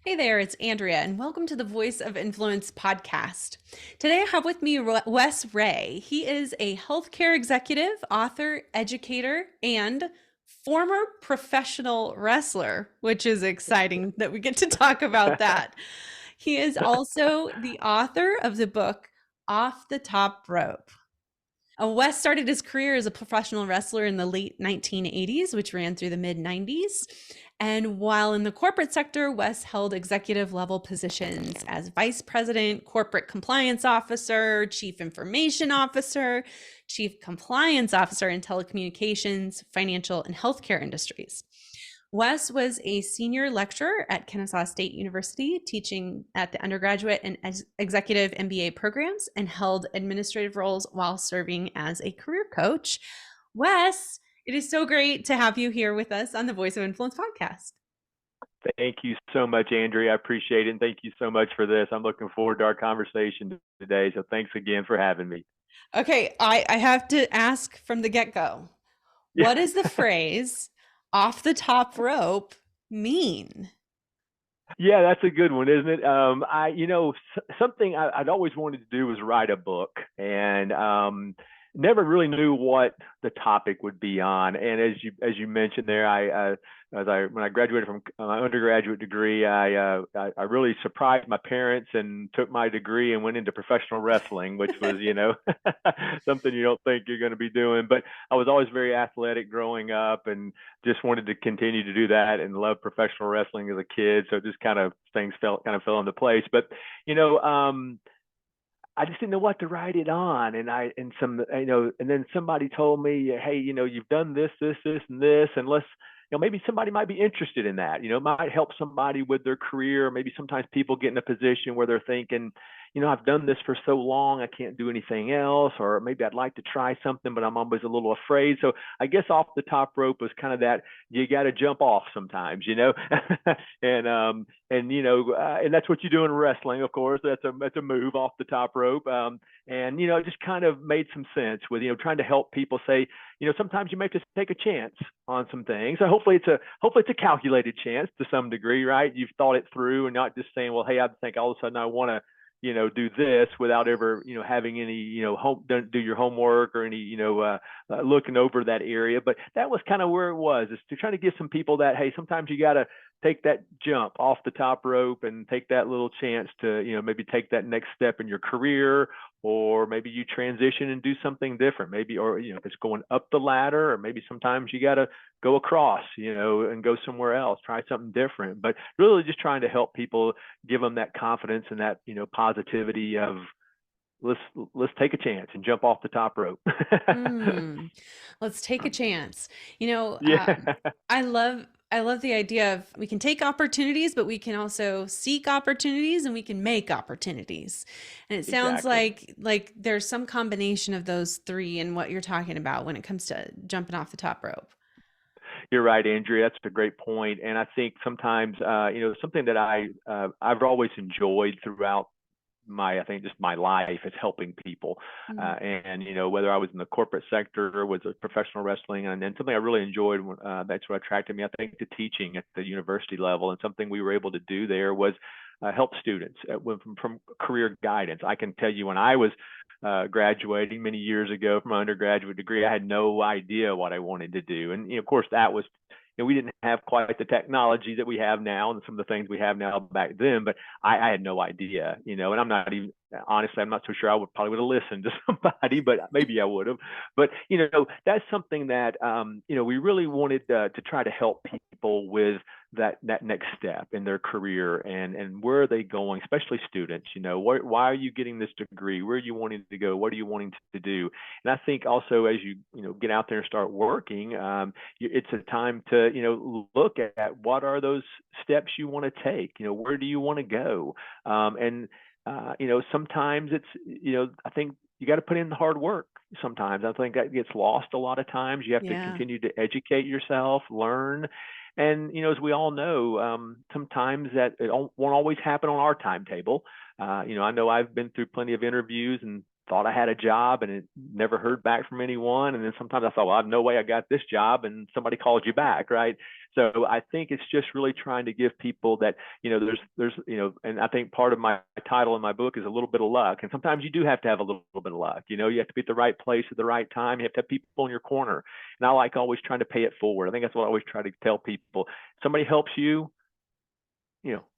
Hey there, it's Andrea, and welcome to the Voice of Influence podcast. Today I have with me Wes Rhea. He is a healthcare executive, author, educator, and former professional wrestler, which is exciting that we get to talk about that. He is also the author of the book Off the Top Rope. Wes started his career as a professional wrestler in the late 1980s, which ran through the mid 90s. And while in the corporate sector, Wes held executive level positions as vice president, corporate compliance officer, chief information officer, chief compliance officer in telecommunications, financial, and healthcare industries. Wes was a senior lecturer at Kennesaw State University, teaching at the undergraduate and executive MBA programs, and held administrative roles while serving as a career coach. Wes, it is so great to have you here with us on the Voice of Influence podcast. Thank you so much, Andrea. I appreciate it. And thank you so much for this. I'm looking forward to our conversation today. So thanks again for having me. Okay, I have to ask from the get-go. Yeah. What does the phrase off the top rope mean? Yeah, that's a good one, isn't it? Something I'd always wanted to do was write a book, and never really knew what the topic would be on. And as you mentioned there, when I graduated from my undergraduate degree, I really surprised my parents and took my degree and went into professional wrestling, which was something you don't think you're going to be doing. But I was always very athletic growing up, and just wanted to continue to do that, and loved professional wrestling as a kid. So just things fell into place. But you know, I just didn't know what to write it on. And then somebody told me, hey, you've done this, this, this, and this, and maybe somebody might be interested in that. It might help somebody with their career. Maybe sometimes people get in a position where they're thinking, I've done this for so long, I can't do anything else, or maybe I'd like to try something, but I'm always a little afraid. So I guess off the top rope was kind of that you got to jump off sometimes, and that's what you do in wrestling, of course. That's a move off the top rope. It just kind of made some sense with, trying to help people say, sometimes you may just take a chance on some things. So hopefully it's a calculated chance to some degree, right? You've thought it through and not just saying, well, hey, I think all of a sudden I want to, do this without ever, having any, don't do your homework or any, looking over that area. But that was kind of where it was, is to try to give some people that, hey, sometimes you got to take that jump off the top rope and take that little chance to, maybe take that next step in your career, or maybe you transition and do something different, maybe, or, if it's going up the ladder, or maybe sometimes you got to go across, and go somewhere else, try something different. But really just trying to help people, give them that confidence and that, positivity of, let's take a chance and jump off the top rope. Let's take a chance. Yeah. I love the idea of we can take opportunities, but we can also seek opportunities and we can make opportunities. And it sounds Exactly. like there's some combination of those three in what you're talking about when it comes to jumping off the top rope. You're right, Andrea. That's a great point. And I think sometimes, something that I've always enjoyed throughout I think just my life is helping people. Mm. Whether I was in the corporate sector or was a professional wrestling, and then something I really enjoyed, that's what attracted me, I think, to teaching at the university level. And something we were able to do there was help students from career guidance. I can tell you, when I was graduating many years ago from my undergraduate degree, I had no idea what I wanted to do. And of course, that was, we didn't have quite the technology that we have now and some of the things we have now back then, but I had no idea, and I'm not even, honestly, I'm not so sure I probably would have listened to somebody, but maybe I would have. But, that's something that, we really wanted to try to help people with that next step in their career, and where are they going, especially students, why are you getting this degree? Where are you wanting to go? What are you wanting to do? And I think also, as you, get out there and start working, it's a time to, look at what are those steps you want to take, where do you want to go? Sometimes it's, I think you got to put in the hard work. Sometimes I think that gets lost a lot of times. You have to Yeah. continue to educate yourself, learn. And, as we all know, sometimes that it won't always happen on our timetable. I know I've been through plenty of interviews and thought I had a job and it never heard back from anyone. And then sometimes I thought, well, I have no way I got this job, and somebody called you back, right? So I think it's just really trying to give people that, and I think part of my title in my book is a little bit of luck. And sometimes you do have to have a little bit of luck. You have to be at the right place at the right time. You have to have people in your corner. And I like always trying to pay it forward. I think that's what I always try to tell people. Somebody helps you,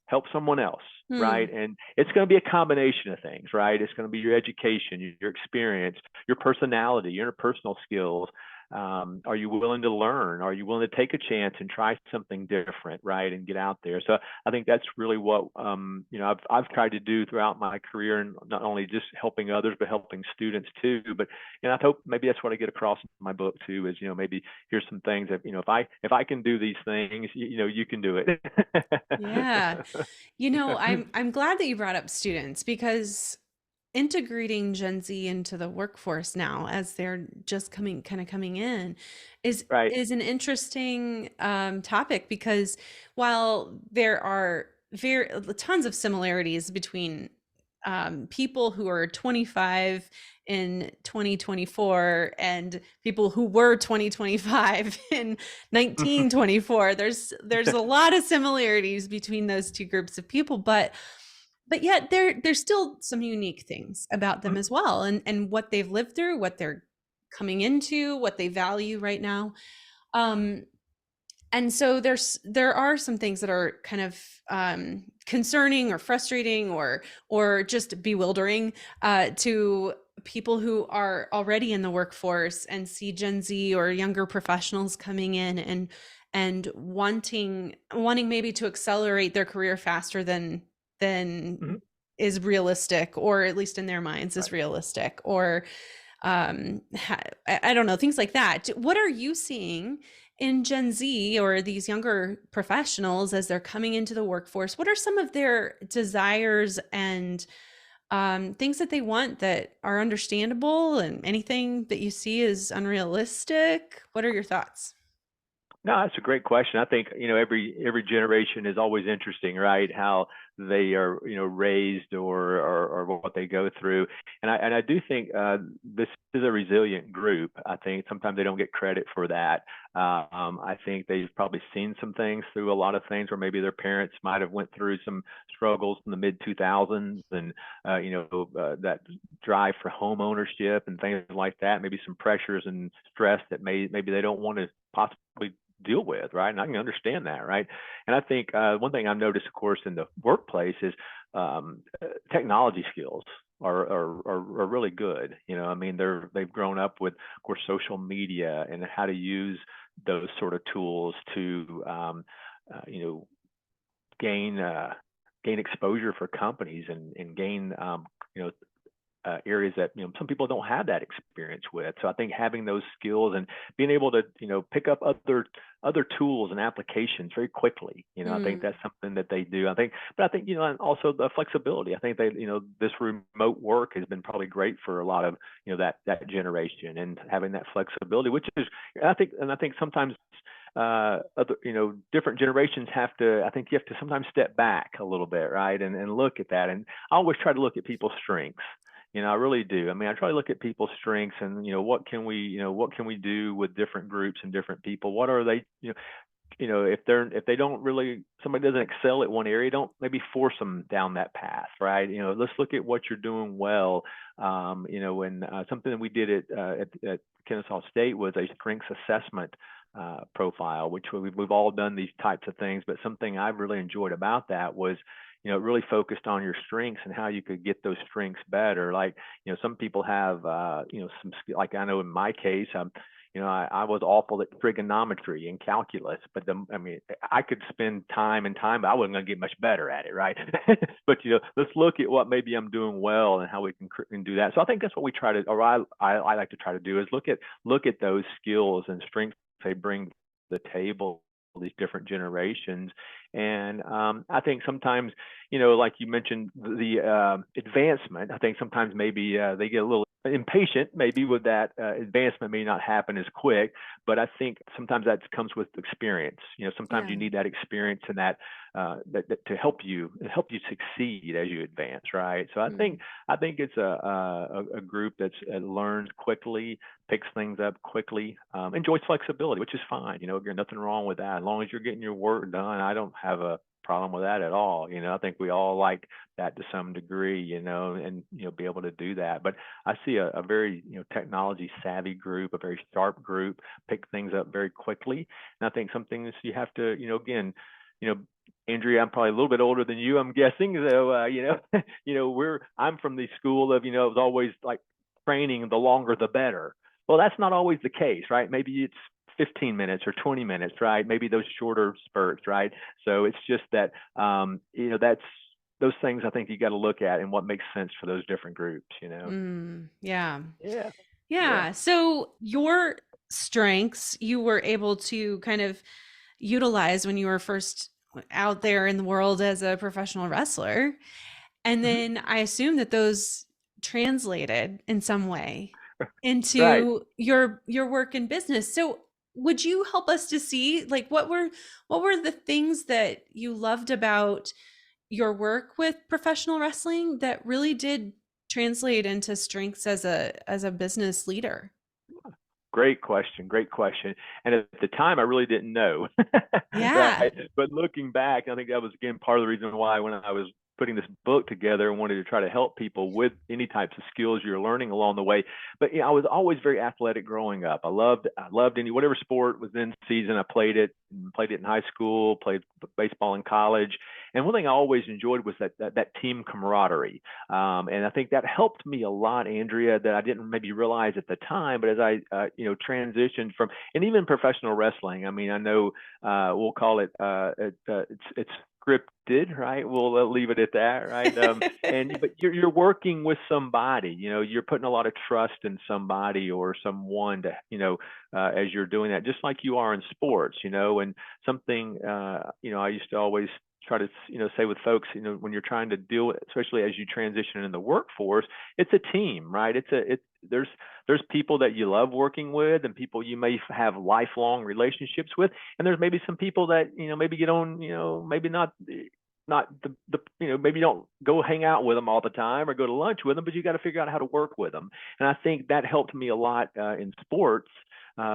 help someone else, right? And it's going to be a combination of things, right? It's going to be your education, your experience, your personality, your interpersonal skills. Are you willing to learn? Are you willing to take a chance and try something different, right? And get out there. So I think that's really what I've tried to do throughout my career, and not only just helping others, but helping students too. But I hope maybe that's what I get across in my book too. Is maybe here's some things that if I can do these things, you can do it. Yeah. I'm glad that you brought up students, because integrating Gen Z into the workforce now, as they're just coming in, is Right. is an interesting topic, because while there are tons of similarities between people who are 25 in 2024 and people who were 2025 in 1924, there's a lot of similarities between those two groups of people, but yet there's still some unique things about them as well, and what they've lived through, what they're coming into, what they value right now. And so there are some things that are kind of concerning or frustrating or just bewildering to people who are already in the workforce and see Gen Z or younger professionals coming in and wanting maybe to accelerate their career faster than is realistic, or at least in their minds is realistic, or I don't know, things like that. What are you seeing in Gen Z or these younger professionals as they're coming into the workforce? What are some of their desires and things that they want that are understandable, and anything that you see is unrealistic? What are your thoughts? No, that's a great question. I think, every generation is always interesting, right? How they are, raised or what they go through. And I do think this is a resilient group. I think sometimes they don't get credit for that. I think they've probably seen some things through a lot of things, or maybe their parents might have went through some struggles in the mid 2000s, and that drive for home ownership and things like that. Maybe some pressures and stress that maybe they don't want to possibly deal with, right? And I can understand that, right? And I think one thing I've noticed, of course, in the workplace is technology skills are really good. I mean, they've grown up with, of course, social media and how to use those sort of tools to gain exposure for companies and gain areas that some people don't have that experience with. So I think having those skills and being able to pick up other tools and applications very quickly, I think that's something that they do. I think and also the flexibility. I think they this remote work has been probably great for a lot of that generation, and having that flexibility, which is I think sometimes other different generations you have to sometimes step back a little bit, right, and look at that. And I always try to look at people's strengths. I really do. I mean, I try to look at people's strengths and, what can we do with different groups and different people? What are they, if they don't really, somebody doesn't excel at one area, don't maybe force them down that path, right? Let's look at what you're doing well. And something that we did at Kennesaw State was a strengths assessment profile, which we've all done these types of things. But something I've really enjoyed about that was, it really focused on your strengths and how you could get those strengths better. Like, some people have, some, like I know in my case, I was awful at trigonometry and calculus, but I could spend time, but I wasn't going to get much better at it, right? But let's look at what maybe I'm doing well and how we can do that. So I think that's what we try to, or I like to try to do, is look at those skills and strengths they bring to the table, these different generations. And I think sometimes, like you mentioned, the advancement, I think sometimes maybe they get a little impatient maybe with that advancement may not happen as quick, but I think sometimes that comes with experience. Sometimes you need that experience and that to help you succeed as you advance, right? So I think it's a group that learns quickly, picks things up quickly, enjoys flexibility, which is fine. Again, nothing wrong with that. As long as you're getting your work done, I don't have a problem with that at all. I think we all like that to some degree, and be able to do that. But I see a very technology savvy group, a very sharp group, pick things up very quickly. And I think some things you have to, again, Andrea, I'm probably a little bit older than you, I'm guessing. So I'm from the school of, it was always like training, the longer the better. Well, that's not always the case, right? Maybe it's 15 minutes or 20 minutes, right? Maybe those shorter spurts, right? So it's just that, that's those things I think you got to look at and what makes sense for those different groups, Yeah. Yeah. So your strengths, you were able to kind of utilize when you were first out there in the world as a professional wrestler. And then I assume that those translated in some way into your work in business. So would you help us to see like what were the things that you loved about your work with professional wrestling that really did translate into strengths as a business leader? Great question. And at the time, I really didn't know. Yeah. Right. But looking back, I think that was, again, part of the reason why when I was putting this book together and wanted to try to help people with any types of skills you're learning along the way. But I was always very athletic growing up. I loved whatever sport was in season. I played it in high school, played baseball in college. And one thing I always enjoyed was that team camaraderie. And I think that helped me a lot, Andrea, that I didn't maybe realize at the time. But as I transitioned from, and even professional wrestling, I mean, I know we'll call it it's scripted, right? We'll leave it at that, right? But you're working with somebody, you're putting a lot of trust in somebody or someone to, as you're doing that, just like you are in sports, and something, I used to always try to, say with folks, when you're trying to deal with, especially as you transition in the workforce, it's a team, right? There's people that you love working with and people you may have lifelong relationships with. And there's maybe some people that, maybe get on, maybe not the maybe you don't go hang out with them all the time or go to lunch with them, but you got to figure out how to work with them. And I think that helped me a lot in sports.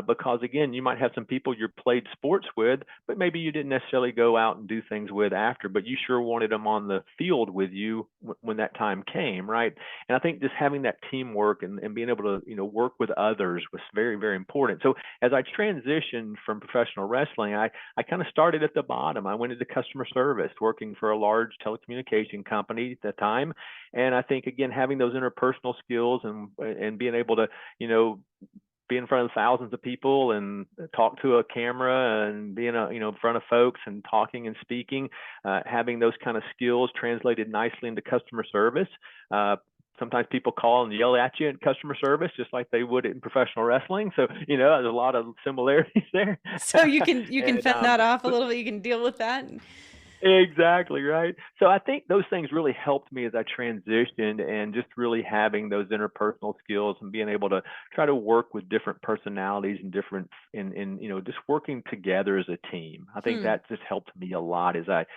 Because again, you might have some people you played sports with, but maybe you didn't necessarily go out and do things with after, but you sure wanted them on the field with you when that time came, right? And I think just having that teamwork and being able to, work with others was very, very important. So as I transitioned from professional wrestling, I kind of started at the bottom. I went into customer service, working for a large telecommunication company at the time. And I think, again, having those interpersonal skills and being able to, be in front of thousands of people and talk to a camera and being in front of folks and talking and speaking, having those kind of skills translated nicely into customer service. Sometimes people call and yell at you in customer service, just like they would in professional wrestling. So, there's a lot of similarities there. So you can fend that off a little bit. You can deal with that. Exactly, right. So I think those things really helped me as I transitioned, and just really having those interpersonal skills and being able to try to work with different personalities and different in just working together as a team. I think that just helped me a lot as I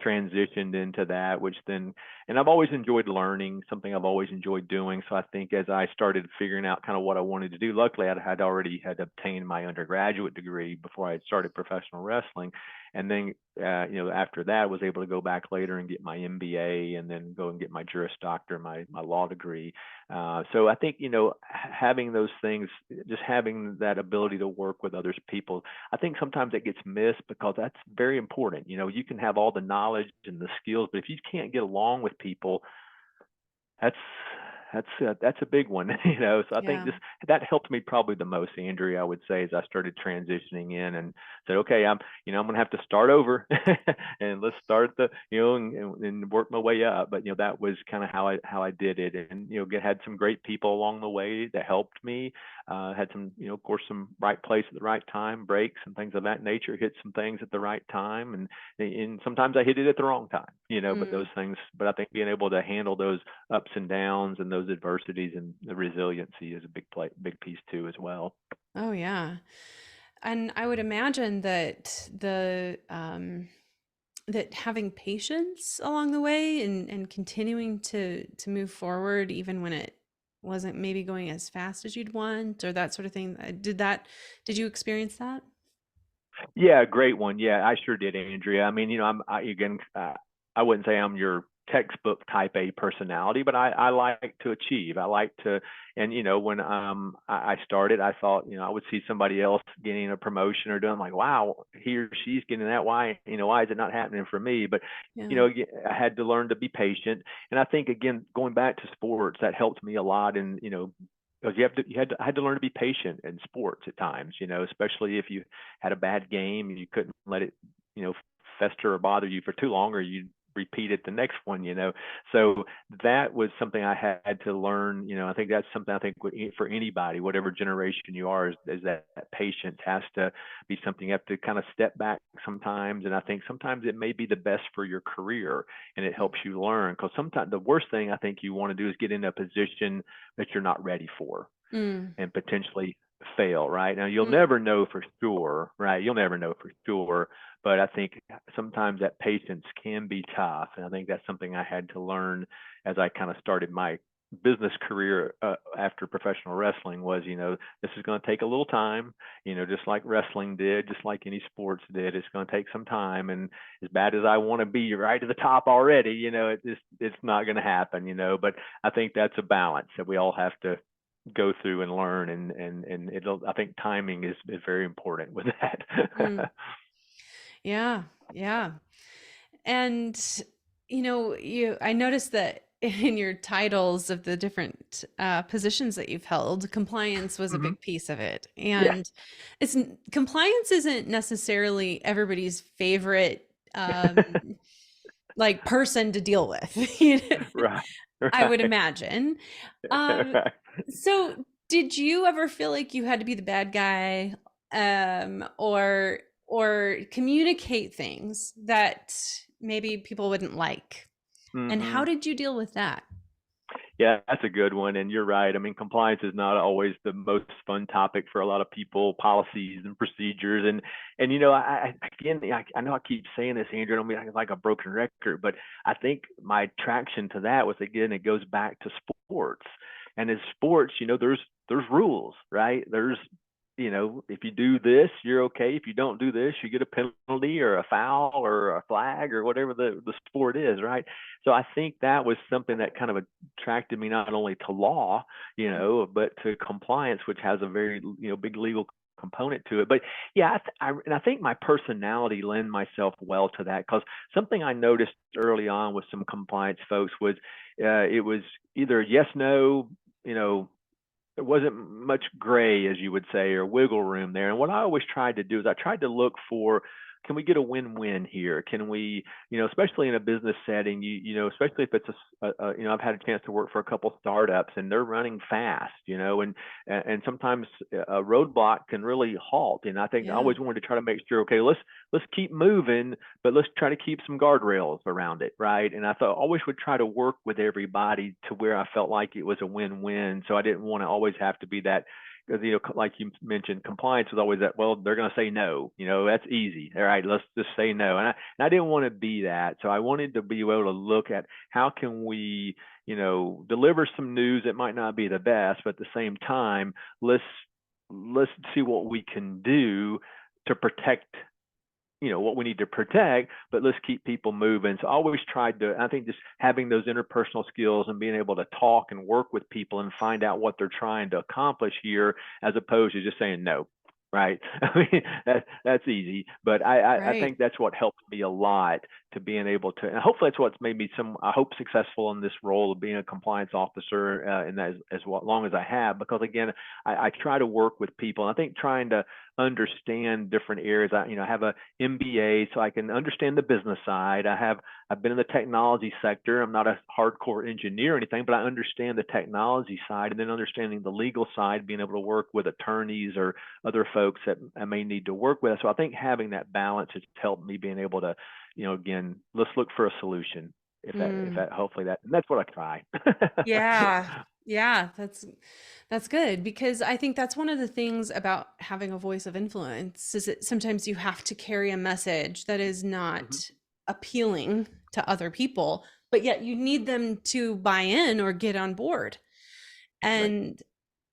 transitioned into that, and I've always enjoyed learning, something I've always enjoyed doing. So I think as I started figuring out kind of what I wanted to do, luckily I had already obtained my undergraduate degree before I had started professional wrestling. And then, after that, I was able to go back later and get my MBA and then go and get my Juris Doctor, my law degree. So I think, having those things, just having that ability to work with others people, I think sometimes it gets missed because that's very important. You can have all the knowledge and the skills, but if you can't get along with people, that's a big one, So I think that helped me probably the most, Andrea, I would say, as I started transitioning in and said, okay, I'm going to have to start over and let's start and work my way up. But, that was kind of how I did it. And, had some great people along the way that helped me, had some, of course, some right place at the right time, breaks and things of that nature, hit some things at the right time. And sometimes I hit it at the wrong time, but those things, but I think being able to handle those ups and downs and those adversities, and the resiliency is a big piece too as well. Oh yeah. And I would imagine that that having patience along the way and continuing to move forward even when it wasn't maybe going as fast as you'd want or that sort of thing. Did you experience that? Yeah, great one. Yeah, I sure did, Andrea. I mean, I wouldn't say I'm your textbook type A personality, but I like to achieve. I like to, and when I started, I thought, I would see somebody else getting a promotion or doing like, wow, he or she's getting that. Why is it not happening for me? But Yeah. I had to learn to be patient. And I think, again, going back to sports, that helped me a lot. And because I had to learn to be patient in sports at times, especially if you had a bad game and you couldn't let it, fester or bother you for too long, or you repeat it the next one. So that was something I had to learn. I think that's something I think for anybody, whatever generation you are, is that patience has to be something you have to kind of step back sometimes. And I think sometimes it may be the best for your career, and it helps you learn, because sometimes the worst thing I think you want to do is get in a position that you're not ready for Mm. and potentially fail. Right now, you'll Mm. never know for sure. Right, you'll never know for sure. But I think sometimes that patience can be tough, and I think that's something I had to learn as I kind of started my business career after professional wrestling. Was this is going to take a little time, just like wrestling did, just like any sports did. It's going to take some time, and as bad as I want to be right to the top already, it's not going to happen. But I think that's a balance that we all have to go through and learn, and I think timing is very important with that. Mm. Yeah. Yeah. And I noticed that in your titles of the different positions that you've held, compliance was a Hmm. big piece of it. Yeah. And compliance isn't necessarily everybody's favorite like person to deal with. Right. I would Right. imagine. Um, Right. so did you ever feel like you had to be the bad guy, or communicate things that maybe people wouldn't like? And how Hmm. did you deal with that? Yeah, that's a good one. And you're right. I mean, compliance is not always the most fun topic for a lot of people, policies and procedures. And again, I know I keep saying this, Andrew, I don't mean like a broken record, but I think my attraction to that was, again, it goes back to sports. And in sports, there's rules, right? There's if you do this, you're okay. If you don't do this, you get a penalty or a foul or a flag or whatever the sport is, right? So I think that was something that kind of attracted me not only to law, but to compliance, which has a very, big legal component to it. But yeah, and I think my personality lend myself well to that, because something I noticed early on with some compliance folks was it was either yes, no, you know, there wasn't much gray, as you would say, or wiggle room there. And what I always tried to do is I tried to look for, can we get a win-win here? Can we, especially in a business setting, especially if it's I've had a chance to work for a couple startups and they're running fast, and sometimes a roadblock can really halt. And I think I Yeah. always wanted to try to make sure, okay, let's keep moving, but let's try to keep some guardrails around it, right? And I thought I always would try to work with everybody to where I felt like it was a win-win. So I didn't want to always have to be that, because like you mentioned, compliance was always that, well, they're going to say no, that's easy, all right, let's just say no. And I didn't want to be that. So I wanted to be able to look at how can we deliver some news that might not be the best, but at the same time, let's see what we can do to protect what we need to protect, but let's keep people moving. So I always tried to, I think, just having those interpersonal skills and being able to talk and work with people and find out what they're trying to accomplish here, as opposed to just saying no, right? I mean, that's easy, but I Right. think that's what helped me a lot, to being able to, and hopefully that's what's made me I hope, successful in this role of being a compliance officer, and as long as I have, because again, I try to work with people. And I think trying to understand different areas. I have a MBA, so I can understand the business side. I've been in the technology sector. I'm not a hardcore engineer or anything, but I understand the technology side, and then understanding the legal side, being able to work with attorneys or other folks that I may need to work with. So I think having that balance has helped me being able to, again, let's look for a solution if Mm. that, hopefully and that's what I try. Yeah. Yeah, that's good because I think that's one of the things about having a voice of influence is that sometimes you have to carry a message that is Mhm. not appealing to other people, but yet you need them to buy in or get on board. Right. And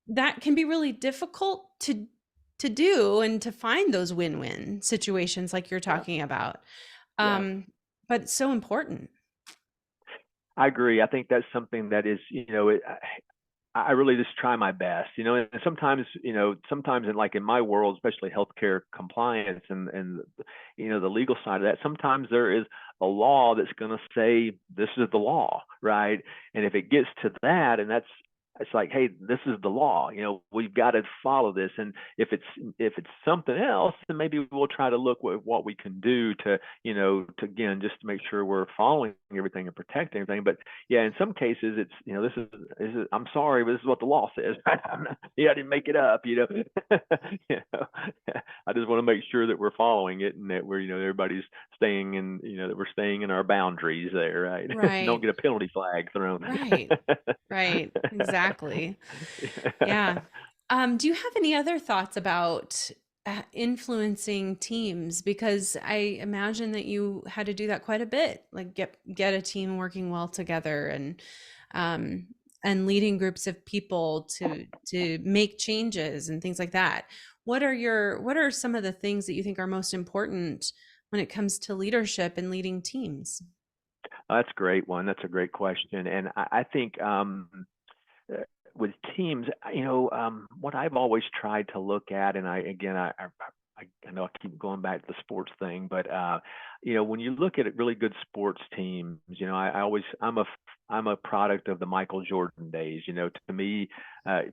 that can be really difficult to do and to find those win-win situations like you're Yeah. talking about. Yeah. Um, but it's so important. I agree. I think that's something that is, I really just try my best, and sometimes, sometimes in my world, especially healthcare compliance and the legal side of that, sometimes there is a law that's going to say this is the law, right? And if it gets to that, and it's like, hey, this is the law, we've got to follow this. And if it's something else, then maybe we'll try to look what we can do to, to again, just to make sure we're following everything and protecting everything. But yeah, in some cases, it's I'm sorry, but this is what the law says. Yeah, I didn't make it up. You know, I just want to make sure that we're following it and that we're everybody's staying in that we're staying in our boundaries there, right? Don't Right. get a penalty flag thrown. Right. Right. Exactly. Yeah. Do you have any other thoughts about influencing teams? Because I imagine that you had to do that quite a bit, like get a team working well together um, and leading groups of people to make changes and things like that. What are some of the things that you think are most important when it comes to leadership and leading teams? That's a great one. That's a great question, and I think uh, with teams, what I've always tried to look at, and I know I keep going back to the sports thing, but when you look at really good sports teams, I'm a product of the Michael Jordan days. To me,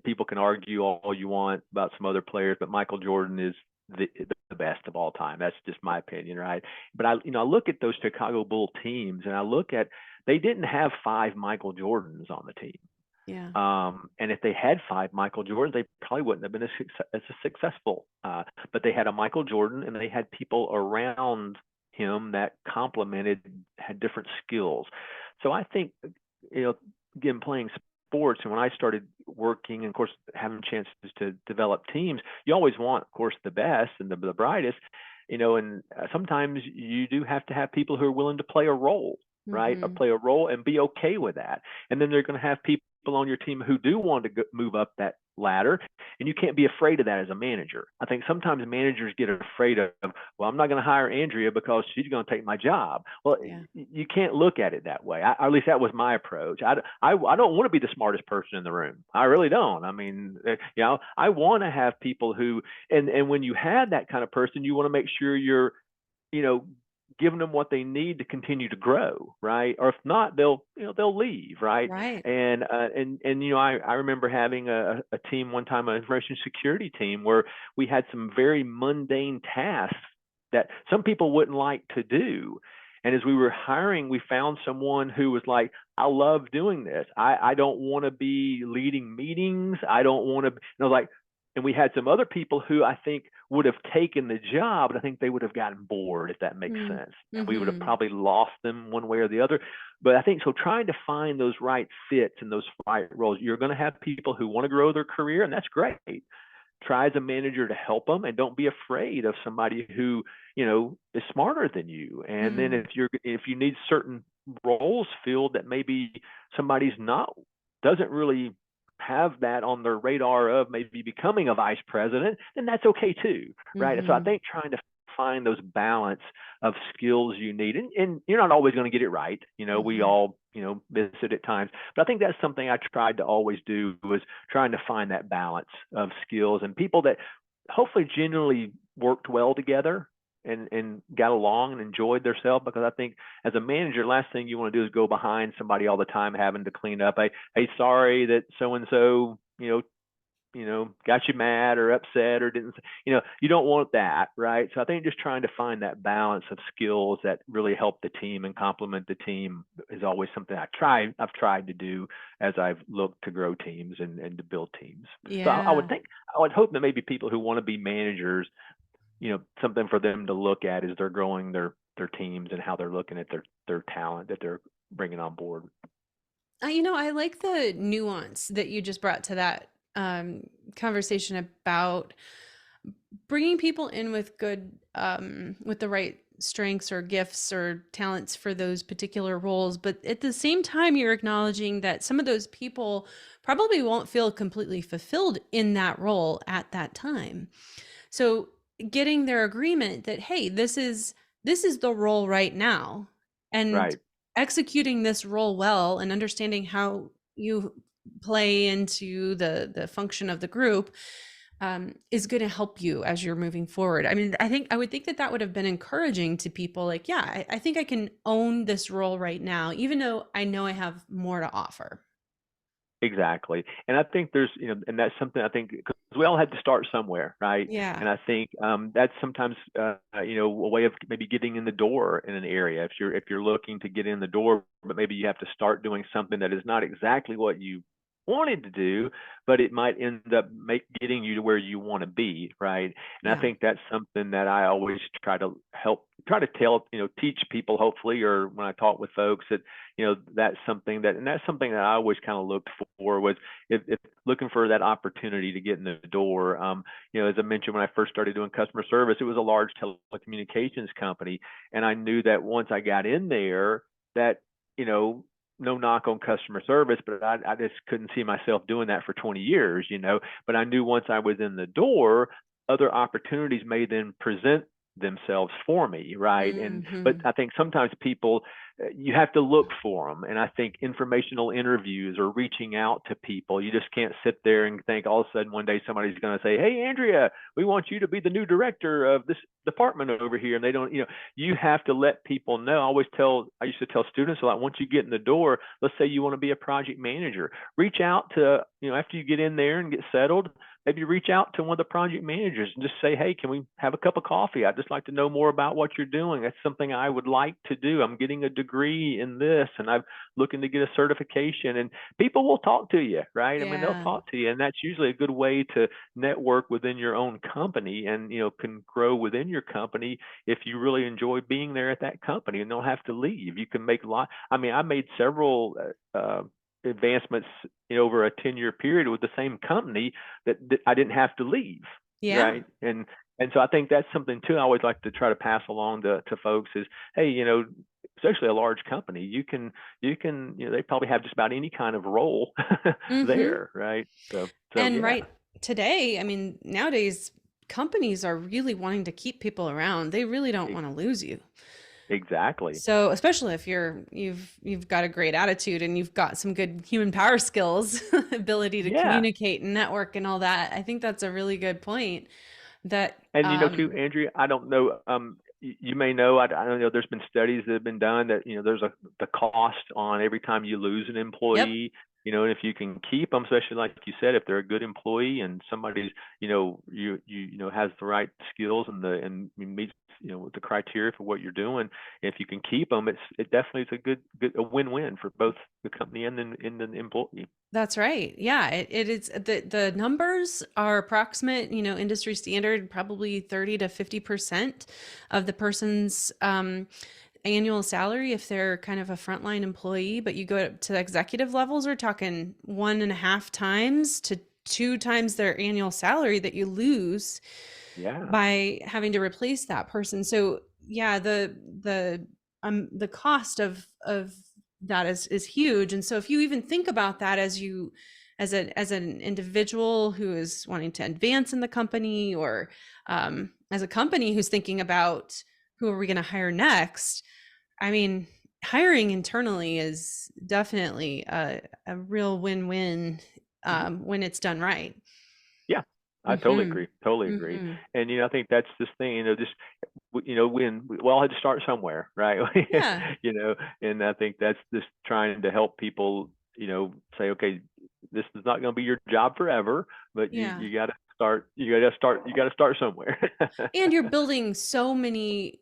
people can argue all you want about some other players, but Michael Jordan is the best of all time. That's just my opinion, right? But I look at those Chicago Bull teams, and I look at they didn't have five Michael Jordans on the team. Yeah. And if they had five Michael Jordans, they probably wouldn't have been as successful. But they had a Michael Jordan, and they had people around him that had different skills. So I think, again, playing sports, and when I started working, and of course having chances to develop teams, you always want, of course, the best and the brightest. And sometimes you do have to have people who are willing to play a role, right? Or Hmm. play a role and be okay with that. And then they're going to have people on your team who do want to move up that ladder, and you can't be afraid of that as a manager. I think sometimes managers get afraid of, well, I'm not going to hire Andrea because she's going to take my job. Well, Yeah. you can't look at it that way. Or at least that was my approach. I don't want to be the smartest person in the room. I really don't. I mean, I want to have people who, and when you have that kind of person, you want to make sure you're, you know, giving them what they need to continue to grow, right? Or if not, they'll leave, right? Right. And I remember having a team one time, an information security team, where we had some very mundane tasks that some people wouldn't like to do. And as we were hiring, we found someone who was like, I love doing this. I don't want to be leading meetings. I don't want to, like, and we had some other people who I think would have taken the job, but I think they would have gotten bored, if that makes sense. And we would have Mm-hmm. probably lost them one way or the other. But I think so trying to find those right fits and those right roles, you're going to have people who want to grow their career, and that's great. Try as a manager to help them, and don't be afraid of somebody who, is smarter than you. And then Mm. if you need certain roles filled that maybe somebody's not doesn't really have that on their radar of maybe becoming a vice president, then that's okay too, right? And so I Mm-hmm. think trying to find those balance of skills you need, and you're not always going to get it right. We Mm-hmm. all, miss it at times, but I think that's something I tried to always do, was trying to find that balance of skills and people that hopefully genuinely worked well together and got along and enjoyed themselves. Because I think as a manager, last thing you want to do is go behind somebody all the time having to clean up. Hey, sorry that so and so, got you mad or upset or didn't, you don't want that, right? So I think just trying to find that balance of skills that really help the team and complement the team is always something I've tried to do as I've looked to grow teams and to build teams. So Yeah. I would hope that maybe people who want to be managers, something for them to look at as they're growing their teams and how they're looking at their talent that they're bringing on board. I like the nuance that you just brought to that conversation about bringing people in with with the right strengths or gifts or talents for those particular roles. But at the same time, you're acknowledging that some of those people probably won't feel completely fulfilled in that role at that time. So getting their agreement that, hey, this is the role right now, and Right. executing this role well and understanding how you play into the function of the group is going to help you as you're moving forward. I mean, I would think that that would have been encouraging to people like, yeah, I think I can own this role right now, even though I know I have more to offer. Exactly. And I think there's, and that's something I think because we all had to start somewhere, right? Yeah. And I think that's sometimes, a way of maybe getting in the door in an area. If you're looking to get in the door, but maybe you have to start doing something that is not exactly what you wanted to do, but it might end up getting you to where you want to be, right? And I Yeah. think that's something that I always try to tell, teach people, hopefully, or when I talk with folks that, that's something that I always kind of looked for was if looking for that opportunity to get in the door. As I mentioned, when I first started doing customer service, it was a large telecommunications company, and I knew that once I got in there, that no knock on customer service, but I just couldn't see myself doing that for 20 years, But I knew once I was in the door, other opportunities may then present themselves for me, right? But Hmm. I think sometimes people, you have to look for them, and I think informational interviews or reaching out to people, you just can't sit there and think all of a sudden one day somebody's going to say, "Hey, Andrea, we want you to be the new director of this department over here," and they don't, you have to let people know. I used to tell students a lot, once you get in the door, let's say you want to be a project manager, reach out to, after you get in there and get settled, maybe reach out to one of the project managers and just say, "Hey, can we have a cup of coffee? I'd just like to know more about what you're doing. That's something I would like to do. I'm getting a degree in this and I'm looking to get a certification." And people will talk to you, right? I mean, they'll Yeah. talk to you, and that's usually a good way to network within your own company and, can grow within your company if you really enjoy being there at that company and don't have to leave. You can make a lot. I mean, I made several advancements over a 10-year period with the same company that I didn't have to leave, Yeah. right? And so I think that's something too I always like to try to pass along to folks is, hey, especially a large company, they probably have just about any kind of role Hmm. there, right? So And yeah. right today, I mean, nowadays companies are really wanting to keep people around. They really don't e- want to lose you. exactly. So, especially if you've got a great attitude and you've got some good human power skills, ability to Yeah. communicate and network and all that, I think that's a really good point that And too, Andrea, I don't know. You may know. I don't know. There's been studies that have been done that there's the cost on every time you lose an yep. employee. And if you can keep them, especially like you said, if they're a good employee and somebody's has the right skills and meets with the criteria for what you're doing, if you can keep them, it definitely is a win-win for both the company and the employee. That's right. Yeah, it is the numbers are approximate, industry standard, probably 30 to 50% of the person's annual salary if they're kind of a frontline employee. But you go to the executive levels, we're talking 1.5 times to 2 times their annual salary that you lose Yeah. by having to replace that person. So yeah, the cost of that is huge. And so if you even think about that as an individual who is wanting to advance in the company, or as a company who's thinking about who are we going to hire next, I mean, hiring internally is definitely a real win-win Mhm. when it's done right. Yeah, I totally Hmm. agree. Totally agree. Hmm. And I think that's this thing. Just when we all had to start somewhere, right? Yeah. And I think that's just trying to help people, say, okay, this is not going to be your job forever, but Yeah. you got to start. You got to start somewhere. And you're building so many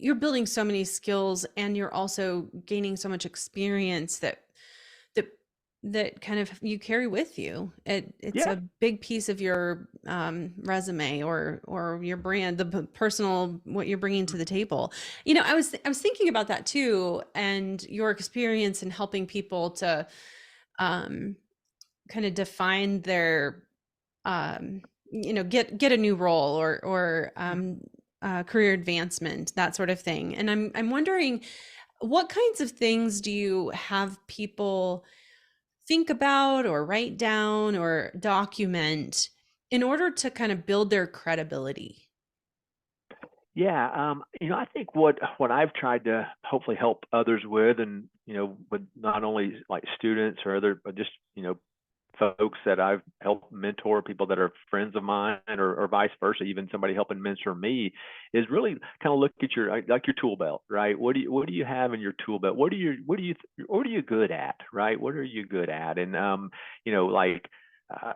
skills, and you're also gaining so much experience that that kind of you carry with you. It's Yeah. a big piece of your resume or your brand, the personal what you're bringing to the table. I was thinking about that too, and your experience in helping people to um, kind of define their get a new role or career advancement, that sort of thing. And I'm wondering, what kinds of things do you have people think about or write down or document in order to kind of build their credibility? Yeah, I think what I've tried to hopefully help others with, and with not only like students or other, but just folks that I've helped mentor, people that are friends of mine, or vice versa, even somebody helping mentor me, is really kind of look at your tool belt, right? What do you have in your tool belt? What are you good at, right? What are you good at? And like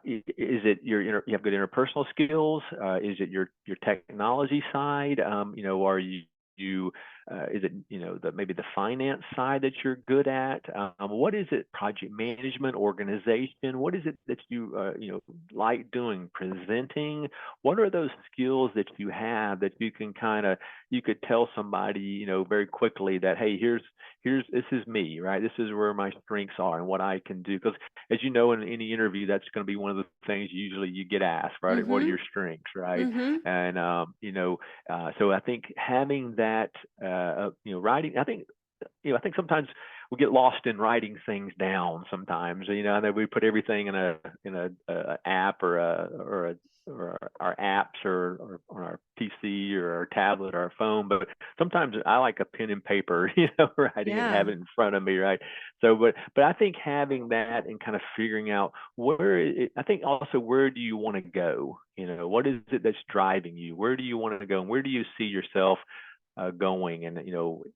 is it you have good interpersonal skills? Is it your technology side? Are you is it maybe the finance side that you're good at? What is it? Project management, organization. What is it that you like doing? Presenting. What are those skills that you have that you can you could tell somebody very quickly that, hey, this is me, right? This is where my strengths are and what I can do. Because as you know, in any interview, that's going to be one of the things usually you get asked, right? What are Mm-hmm. your strengths, right? Mm-hmm. And so I think having that, writing. I think sometimes we get lost in writing things down. Sometimes, and then we put everything in a app or our apps or on our PC or our tablet or our phone. But sometimes I like a pen and paper, writing and Yeah. have it in front of me, right? So, but I think having that and kind of figuring out I think also, where do you want to go? What is it that's driving you? Where do you want to go, and where do you see yourself going? And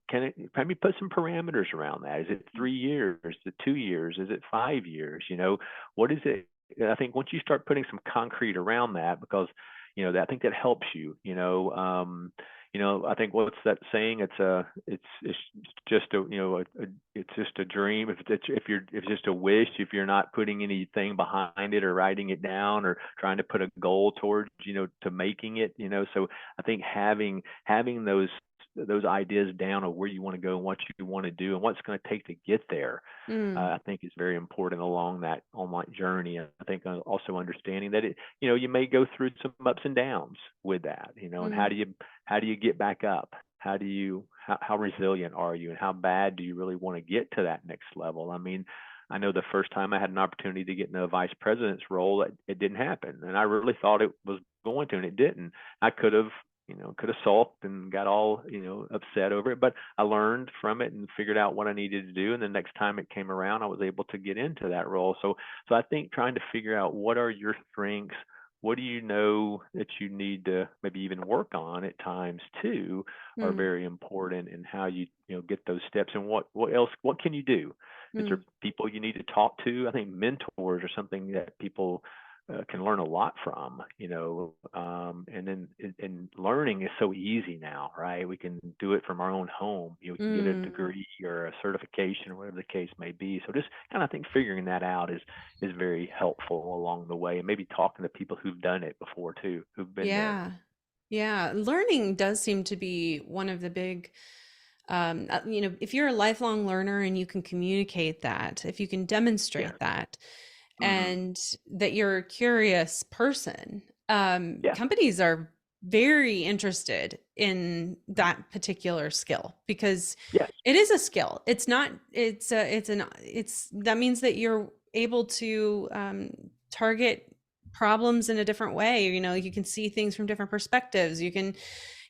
can we put some parameters around that? Is it 3 years? Is it 2 years? Is it 5 years? What is it? I think once you start putting some concrete around that, because I think that helps you. I think, what's that saying? It's just it's just a dream. If it's just a wish, if you're not putting anything behind it or writing it down or trying to put a goal towards to making it. So I think having those ideas down of where you want to go and what you want to do and what's going to take to get there, Mm. I think is very important along that online journey. And I think also understanding that you may go through some ups and downs with that, and Mm. how do you get back up? How resilient are you, and how bad do you really want to get to that next level? I mean, I know the first time I had an opportunity to get in a vice president's role, it didn't happen, and I really thought it was going to, and it didn't. I could have sulked and got all upset over it, but I learned from it and figured out what I needed to do, and the next time it came around, I was able to get into that role. So I think trying to figure out what are your strengths, what do you know that you need to maybe even work on at times too, are Mm. very important, and how you get those steps, and what can you do? Is there Mm. people you need to talk to? I think mentors are something that people can learn a lot from, and then and learning is so easy now, right? We can do it from our own home. We can get a Mm. degree or a certification or whatever the case may be. So just kind of think figuring that out is very helpful along the way, and maybe talking to people who've done it before too, who've been there. Yeah. Yeah. Learning does seem to be one of the big, if you're a lifelong learner and you can communicate that, if you can Yeah. demonstrate that, Hmm. and that you're a curious person, Yeah. companies are very interested in that particular skill because Yes. it is a skill. It's not, that means that you're able to target problems in a different way. You can see things from different perspectives.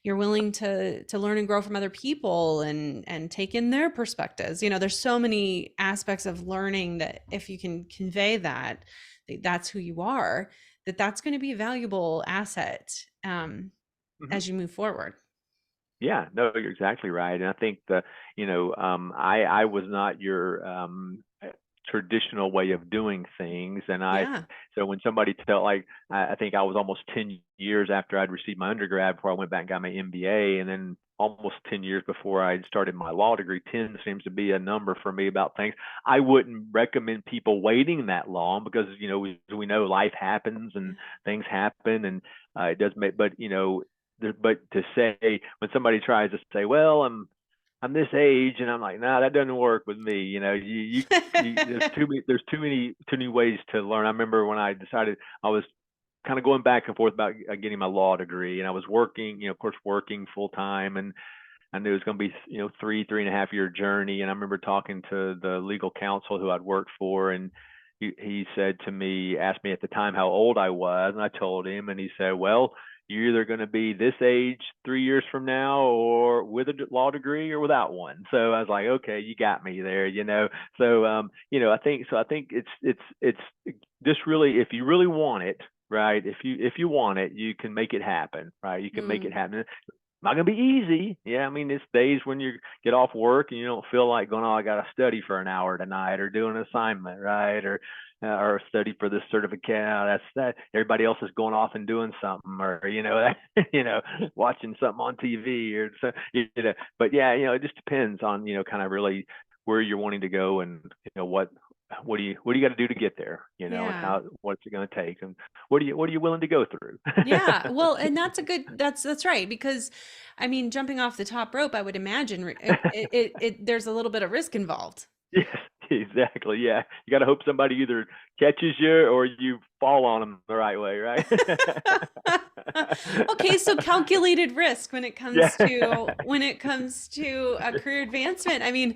You're willing to learn and grow from other people and take in their perspectives. There's so many aspects of learning that if you can convey that's who you are, that's going to be a valuable asset Hmm. as you move forward. Yeah, no, you're exactly right. And I think I was not your traditional way of doing things. Yeah. So when somebody felt like, I think I was almost 10 years after I'd received my undergrad before I went back and got my MBA. And then almost 10 years before I started my law degree. 10 seems to be a number for me about things. I wouldn't recommend people waiting that long because, we know life happens and things happen, and it does make, but, but to say, when somebody tries to say, well, I'm this age, and I'm like, nah, that doesn't work with me. There's too many ways to learn. I remember when I decided, I was kind of going back and forth about getting my law degree, and I was working, of course, working full time, and I knew it was going to be, 3.5 year journey. And I remember talking to the legal counsel who I'd worked for, and he said to me, asked me at the time how old I was, and I told him, and he said, well, you're either going to be this age 3 years from now, or with a law degree, or without one. So I was like, okay, you got me there, So I think it's just really, if you really want it, right? If you want it, you can make it happen, right? You can make it happen. Not gonna be easy. Yeah, I mean, it's days when you get off work and you don't feel like going, oh, I gotta study for an hour tonight, or do an assignment, right? Or study for this certificate. Oh, that's that. Everybody else is going off and doing something, or watching something on TV, or so, But yeah, it just depends on kind of really where you're wanting to go, and what do you got to do to get there, and what's it going to take, and what are you willing to go through? Yeah, well, and that's right, because I mean, jumping off the top rope, I would imagine there's a little bit of risk involved. Yes, exactly. Yeah, you got to hope somebody either catches you or you fall on them the right way, right? Okay, so calculated risk when it comes Yeah. to a career advancement. I mean,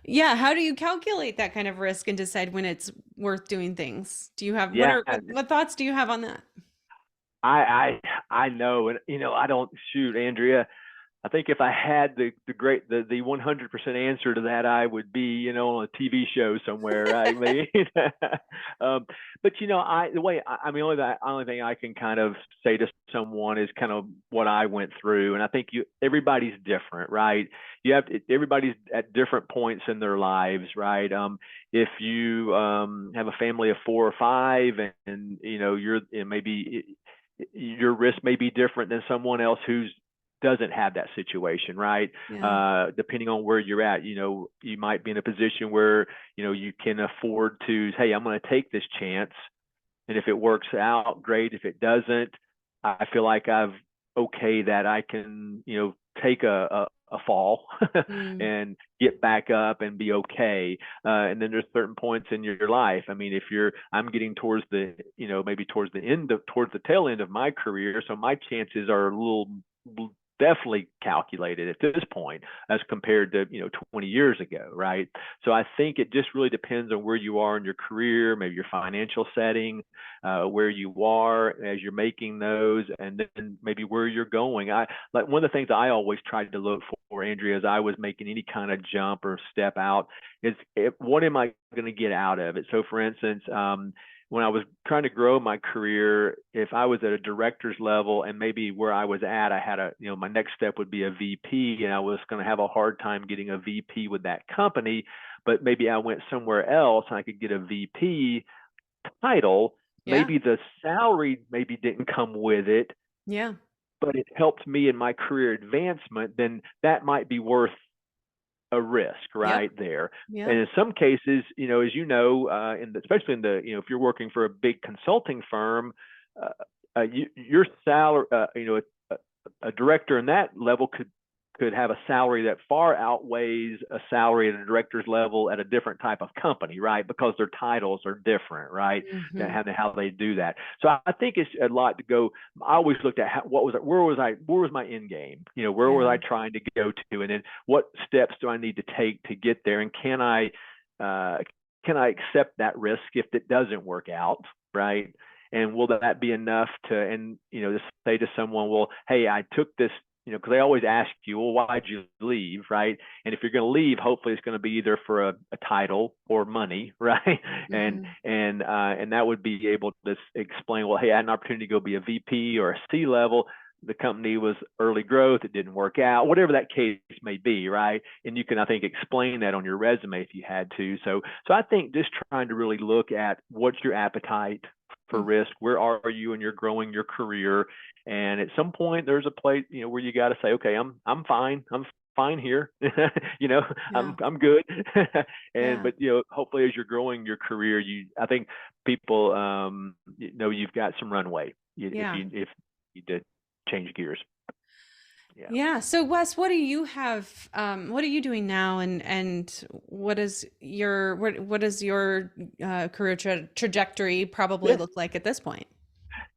yeah, how do you calculate that kind of risk and decide when it's worth doing things? Do you have Yeah, what thoughts do you have on that? I know, and I don't shoot, Andrea. I think if I had the 100% answer to that, I would be, on a TV show somewhere, right? Maybe. But the only thing I can kind of say to someone is kind of what I went through, and I think everybody's different, right? Everybody's at different points in their lives, right? If you have a family of 4 or 5, and maybe your risk may be different than someone else who's doesn't have that situation, right? Yeah. Depending on where you're at, you might be in a position where, you can afford to, hey, I'm going to take this chance. And if it works out, great. If it doesn't, I feel like I've that I can, take a fall and get back up and be okay. And then there's certain points in your life. I mean, I'm getting towards maybe towards the tail end of my career. So my chances are a little definitely calculated at this point as compared to 20 years ago, right? So I think it just really depends on where you are in your career, maybe your financial setting, where you are as you're making those, and then maybe where you're going. Like one of the things I always tried to look for, Andrea, as I was making any kind of jump or step out, is what am I going to get out of it? So for instance, when I was trying to grow my career, if I was at a director's level and maybe where I was at, I had my next step would be a VP, and I was going to have a hard time getting a VP with that company, but maybe I went somewhere else and I could get a VP title. Yeah. Maybe the salary maybe didn't come with it. Yeah. But it helped me in my career advancement, then that might be worth a risk right there. Yeah. And in some cases, as especially in the, if you're working for a big consulting firm, your salary, a director in that level could have a salary that far outweighs a salary at a director's level at a different type of company, right? Because their titles are different, right? And how they do that. So I think it's a lot to go. I always looked at where was my end game? Where was I trying to go to? And then what steps do I need to take to get there? And can I accept that risk if it doesn't work out, right? And will that be enough to say to someone, well, hey, I took this, because they always ask you, well, why'd you leave, right? And if you're going to leave, hopefully it's going to be either for a title or money, right? And that would be able to explain, well, hey, I had an opportunity to go be a VP or a C level. The company was early growth. It didn't work out, whatever that case may be, right? And you can, I think, explain that on your resume if you had to. So I think just trying to really look at what's your appetite for risk. Where are you and you're growing your career? And at some point there's a place, where you got to say, okay, I'm fine. I'm fine here. Yeah. I'm good. Yeah. But hopefully as you're growing your career, I think people you've got some runway Yeah. if you did change gears. Yeah. Yeah. So Wes, what do you have, what are you doing now, and what does your career trajectory probably Yeah. look like at this point?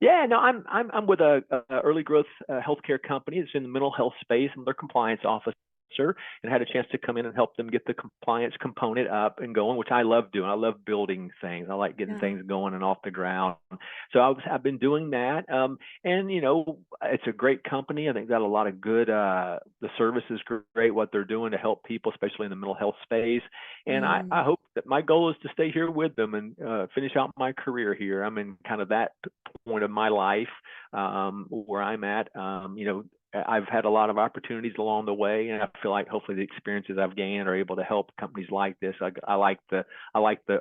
Yeah, no, I'm with a early growth healthcare company. It's in the mental health space. I'm their compliance officer, and had a chance to come in and help them get the compliance component up and going, which I love doing. I love building things. I like getting Yeah. things going and off the ground. So I've been doing that, and it's a great company. I think got a lot of good. The service is great. What they're doing to help people, especially in the mental health space. And I Mm. hope that my goal is to stay here with them and finish out my career here. I'm in kind of that point of my life where I'm at. I've had a lot of opportunities along the way, and I feel like hopefully the experiences I've gained are able to help companies like this. I like the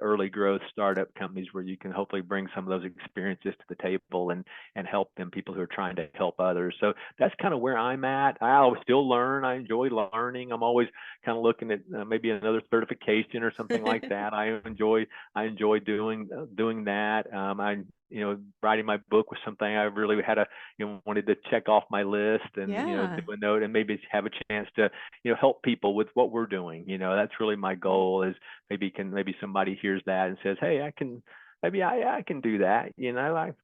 early growth startup companies where you can hopefully bring some of those experiences to the table and help them, people who are trying to help others. So that's kind of where I'm at. I always still learn. I enjoy learning. I'm always kind of looking at maybe another certification or something like that. I enjoy doing that. Writing my book was something I really had wanted to check off my list and Yeah. do a note and maybe have a chance to help people with what we're doing. That's really my goal. Is maybe somebody hears that and says, hey, I can do that.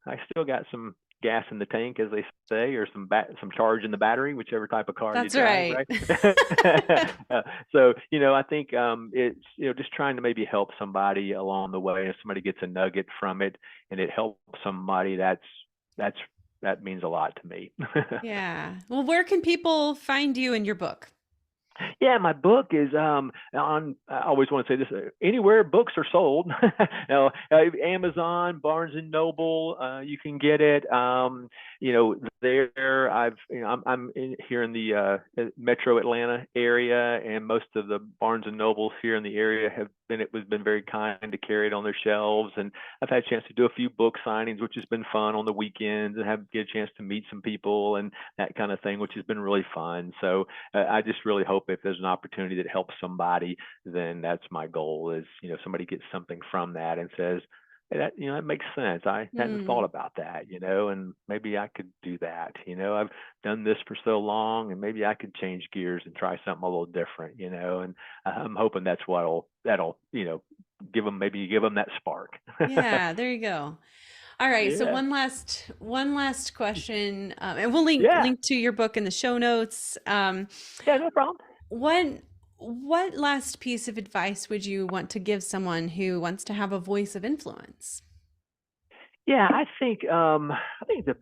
I still got some gas in the tank, as they say, or some charge in the battery, whichever type of car you That's drive, right. right? So I think it's just trying to maybe help somebody along the way. If somebody gets a nugget from it and it helps somebody, that means a lot to me. Yeah. Well, where can people find you in your book? Yeah, my book is on. I always want to say this: anywhere books are sold. Amazon, Barnes and Noble, you can get it. There. I'm here in the Metro Atlanta area, and most of the Barnes and Nobles here in the area been very kind to carry it on their shelves. And I've had a chance to do a few book signings, which has been fun on the weekends, and get a chance to meet some people and that kind of thing, which has been really fun. So I just really hope if there's an opportunity that helps somebody, then that's my goal. Is somebody gets something from that and says, hey, that makes sense. I hadn't thought Mm. about that, and maybe I could do that. I've done this for so long, and maybe I could change gears and try something a little different. And I'm hoping that'll give them that spark. Yeah, there you go. All right, so Yeah, one last question, and we'll link yeah, link to your book in the show notes. yeah, no problem. What what last piece of advice would you want to give someone who wants to have a voice of influence? Yeah, I think the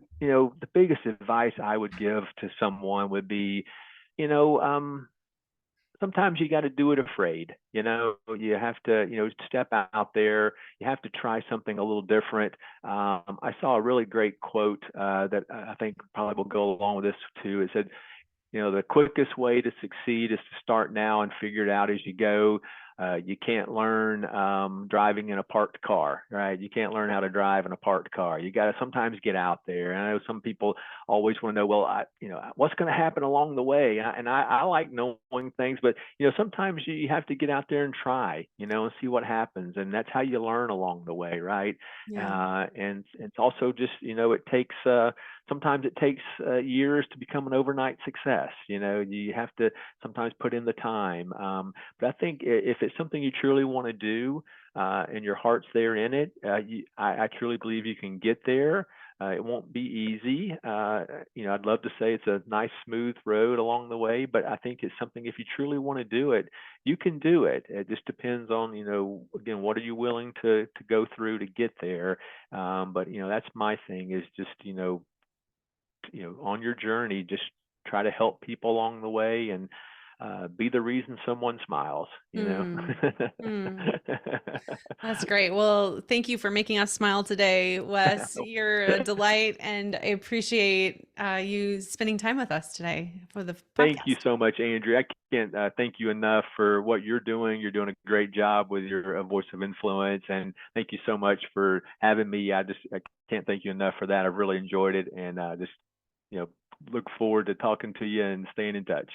biggest advice I would give to someone would be, you know, um, sometimes you got to do it afraid. You have to step out there. You have to try something a little different. I saw a really great quote that I think probably will go along with this too. It said, the quickest way to succeed is to start now and figure it out as you go. You can't learn driving in a parked car, right? You can't learn how to drive in a parked car. You got to sometimes get out there. And I know some people always want to know, well, what's going to happen along the way? And I like knowing things, but sometimes you have to get out there and try, and see what happens. And that's how you learn along the way, right? Yeah. And it's also just, it takes sometimes it takes years to become an overnight success. You have to sometimes put in the time. But I think if it's something you truly want to do and your heart's there in it, I truly believe you can get there. It won't be easy. I'd love to say it's a nice, smooth road along the way, but I think it's something, if you truly want to do it, you can do it. It just depends on, again, what are you willing to go through to get there? But that's my thing, is just, on your journey, just try to help people along the way and be the reason someone smiles, Mm. Mm. That's great. Well, thank you for making us smile today, Wes. You're a delight, and I appreciate you spending time with us today for the Thank you podcast. so much, Andrea. I can't thank you enough for what you're doing. You're doing a great job with your Voice of Influence, and thank you so much for having me. I can't thank you enough for that. I've really enjoyed it, and just look forward to talking to you and staying in touch.